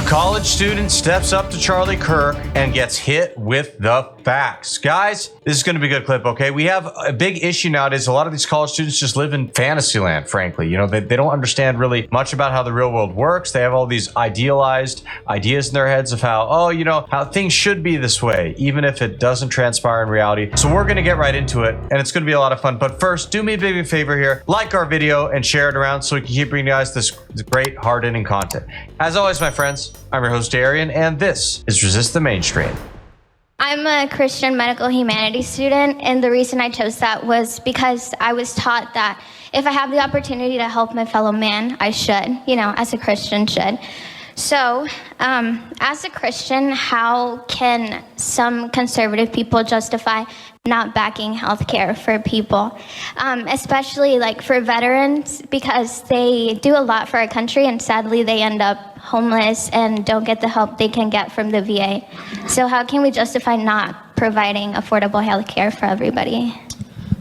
A college student steps up to Charlie Kirk and gets hit with the facts. Guys, this is going to be a good clip, okay? We have a big issue nowadays. A lot of these college students just live in fantasy land, frankly. You know, they don't understand really much about how the real world works. They have all these idealized ideas in their heads of how, oh, you know, how things should be this way, even if it doesn't transpire in reality. So we're going to get right into it, and it's going to be a lot of fun. But first, do me a big favor here. Like our video and share it around so we can keep bringing you guys this great, hard-hitting content. As always, my friends, I'm your host, Arian, and this is Resist the Mainstream. I'm a Christian medical humanities student, and the reason I chose that was because I was taught that if I have the opportunity to help my fellow man, I should, you know, as a Christian should. So, as a Christian, how can some conservative people justify not backing healthcare for people, especially like for veterans, because they do a lot for our country and sadly they end up homeless and don't get the help they can get from the VA. So how can we justify not providing affordable healthcare for everybody?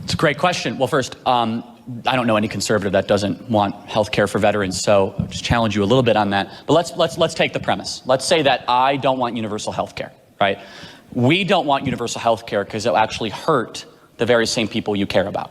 It's a great question. Well, first, I don't know any conservative that doesn't want health care for veterans, so I'll just challenge you a little bit on that. But let's take the premise. Let's say that I don't want universal health care, right? We don't want universal health care because it'll actually hurt the very same people you care about.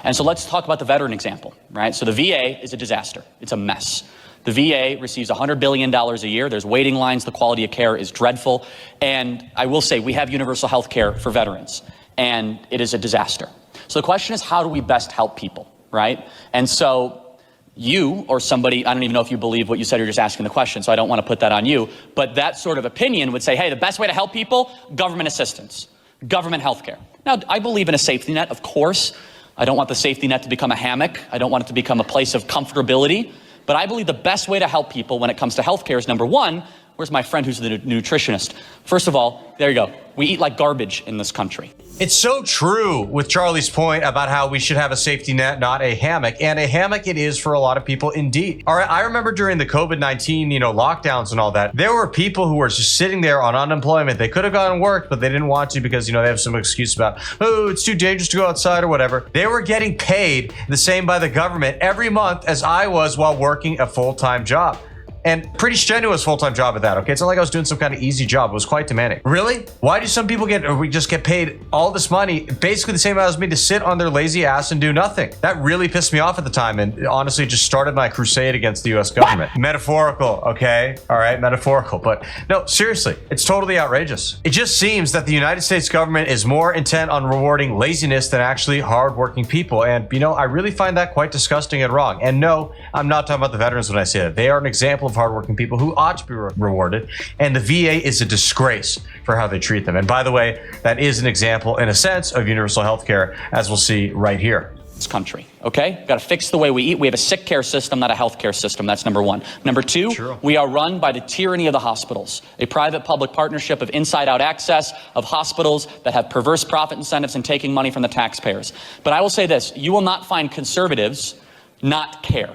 And so let's talk about the veteran example, right? So the VA is a disaster. It's a mess. The VA receives $100 billion a year. There's waiting lines. The quality of care is dreadful. And I will say we have universal health care for veterans, and it is a disaster. So the question is, how do we best help people, right? And so you or somebody, I don't even know if you believe what you said, you're just asking the question, so I don't want to put that on you, but that sort of opinion would say, hey, the best way to help people, government assistance, government health care. Now, I believe in a safety net, of course. I don't want the safety net to become a hammock. I don't want it to become a place of comfortability. But I believe the best way to help people when it comes to healthcare is, number one, where's my friend who's the nutritionist? First of all, there you go. We eat like garbage in this country. It's so true with Charlie's point about how we should have a safety net, not a hammock. And a hammock it is for a lot of people indeed. All right, I remember during the COVID-19, lockdowns and all that, there were people who were just sitting there on unemployment. They could have gone and worked, but they didn't want to because, they have some excuse about, oh, it's too dangerous to go outside or whatever. They were getting paid the same by the government every month as I was while working a full-time job. And pretty strenuous full-time job at that, okay? It's not like I was doing some kind of easy job. It was quite demanding. Really? Why do some people just get paid all this money, basically the same amount as me, to sit on their lazy ass and do nothing? That really pissed me off at the time, and honestly just started my crusade against the US government. Metaphorical, okay? All right, metaphorical. But no, seriously, it's totally outrageous. It just seems that the United States government is more intent on rewarding laziness than actually hardworking people. And, I really find that quite disgusting and wrong. And no, I'm not talking about the veterans when I say that. They are an example of hardworking people who ought to be rewarded, and the VA is a disgrace for how they treat them. And by the way, that is an example, in a sense, of universal health care, as we'll see right here. This country, okay? We've got to fix the way we eat. We have a sick care system, not a health care system. That's number one. Number two, True. We are run by the tyranny of the hospitals, a private-public partnership of inside-out access of hospitals that have perverse profit incentives and taking money from the taxpayers. But I will say this, you will not find conservatives not care.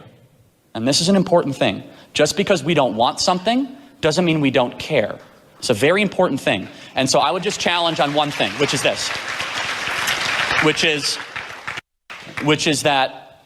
And this is an important thing. Just because we don't want something doesn't mean we don't care. It's a very important thing. And so I would just challenge on one thing, which is this, which is that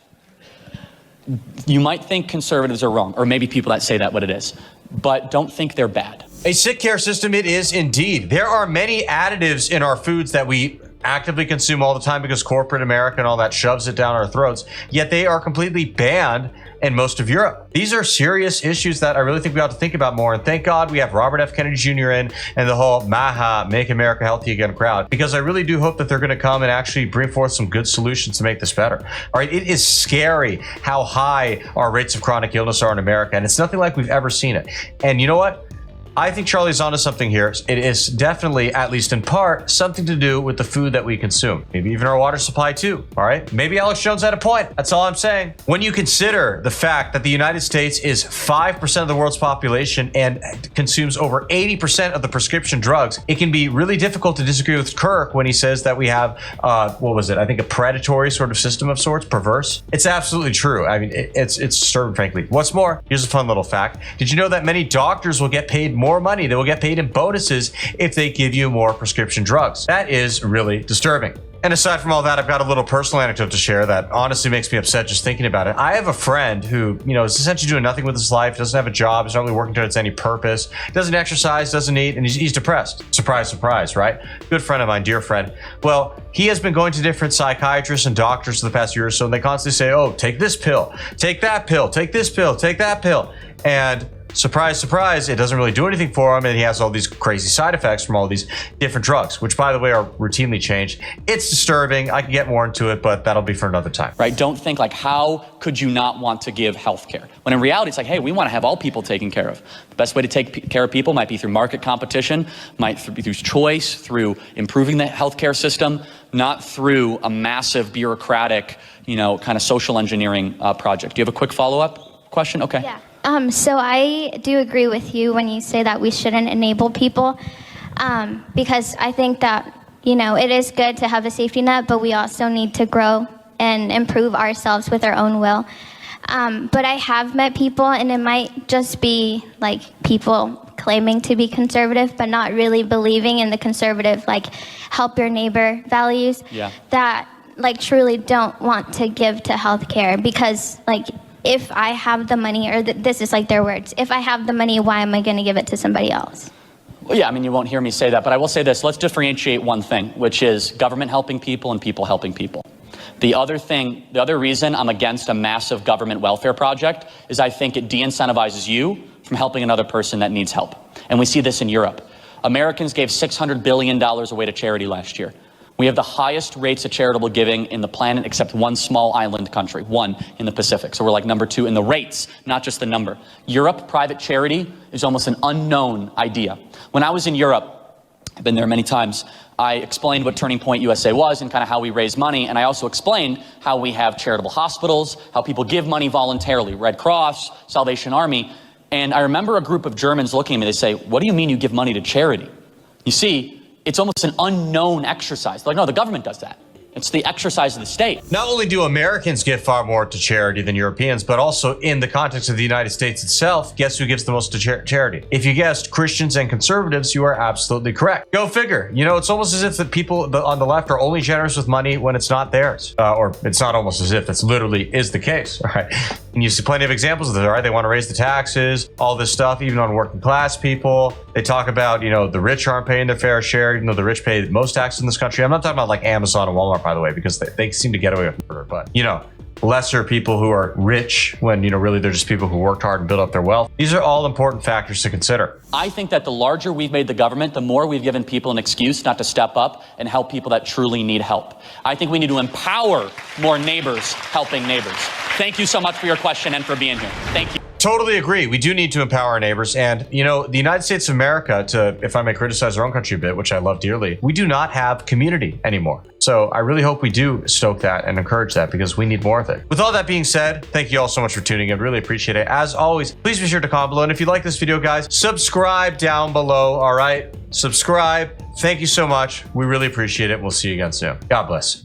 you might think conservatives are wrong, or maybe people that say that what it is, but don't think they're bad. A sick care system it is indeed. There are many additives in our foods that we actively consume all the time because corporate America and all that shoves it down our throats, yet they are completely banned in most of Europe. These are serious issues that I really think we ought to think about more, and thank God we have Robert F. Kennedy Jr. in and the whole MAHA, Make America Healthy Again crowd, because I really do hope that they're going to come and actually bring forth some good solutions to make this better. All right, it is scary how high our rates of chronic illness are in America, and it's nothing like we've ever seen it. And you know what? I think Charlie's onto something here. It is definitely, at least in part, something to do with the food that we consume. Maybe even our water supply too, all right? Maybe Alex Jones had a point. That's all I'm saying. When you consider the fact that the United States is 5% of the world's population and consumes over 80% of the prescription drugs, it can be really difficult to disagree with Kirk when he says that we have, I think a predatory sort of system of sorts, perverse. It's absolutely true. I mean, it's disturbing, frankly. What's more, here's a fun little fact. Did you know that many doctors will get paid more money? They will get paid in bonuses if they give you more prescription drugs. That is really disturbing. And aside from all that, I've got a little personal anecdote to share that honestly makes me upset just thinking about it. I have a friend who, is essentially doing nothing with his life, doesn't have a job, is not really working towards any purpose, doesn't exercise, doesn't eat, and he's depressed. Surprise, surprise, right? Good friend of mine, dear friend. Well, he has been going to different psychiatrists and doctors for the past year or so, and they constantly say, oh, take this pill, take that pill, take this pill, take that pill. And surprise, surprise, it doesn't really do anything for him, and he has all these crazy side effects from all these different drugs, which, by the way, are routinely changed. It's disturbing. I can get more into it, but that'll be for another time. Right? Don't think like, how could you not want to give healthcare? When in reality, it's like, hey, we want to have all people taken care of. The best way to take care of people might be through market competition, might be through choice, through improving the healthcare system, not through a massive bureaucratic, kind of social engineering project. Do you have a quick follow-up question? Okay. Yeah. So I do agree with you when you say that we shouldn't enable people, because I think that, it is good to have a safety net, but we also need to grow and improve ourselves with our own will. But I have met people, and it might just be like people claiming to be conservative, but not really believing in the conservative, help your neighbor values, that truly don't want to give to healthcare because if I have the money, or this is their words, if I have the money, why am I going to give it to somebody else? Well, yeah, you won't hear me say that, but I will say this. Let's differentiate one thing, which is government helping people and people helping people. The other reason I'm against a massive government welfare project is I think it de-incentivizes you from helping another person that needs help. And we see this in Europe. Americans gave $600 billion away to charity last year. We have the highest rates of charitable giving in the planet, except one small island country, one in the Pacific. So we're number 2 in the rates, not just the number. Europe, private charity is almost an unknown idea. When I was in Europe, I've been there many times, I explained what Turning Point USA was and kind of how we raise money. And I also explained how we have charitable hospitals, how people give money voluntarily, Red Cross, Salvation Army. And I remember a group of Germans looking at me, they say, what do you mean you give money to charity? You see, it's almost an unknown exercise. They're like, no, the government does that. It's the exercise of the state. Not only do Americans give far more to charity than Europeans, but also in the context of the United States itself, guess who gives the most to charity? If you guessed Christians and conservatives, you are absolutely correct. Go figure. It's almost as if the people on the left are only generous with money when it's not theirs. Or it's not almost as if, that's literally is the case. All right. And you see plenty of examples of this, right? They want to raise the taxes, all this stuff, even on working class people. They talk about, the rich aren't paying their fair share, even though the rich pay most taxes in this country. I'm not talking about Amazon and Walmart, by the way, because they seem to get away with murder. But, lesser people who are rich when, really they're just people who worked hard and built up their wealth. These are all important factors to consider. I think that the larger we've made the government, the more we've given people an excuse not to step up and help people that truly need help. I think we need to empower more neighbors helping neighbors. Thank you so much for your question and for being here. Thank you. Totally agree. We do need to empower our neighbors. And, the United States of America, if I may criticize our own country a bit, which I love dearly, we do not have community anymore. So I really hope we do stoke that and encourage that because we need more of it. With all that being said, thank you all so much for tuning in. Really appreciate it. As always, please be sure to comment below. And if you like this video, guys, subscribe down below. All right. Subscribe. Thank you so much. We really appreciate it. We'll see you again soon. God bless.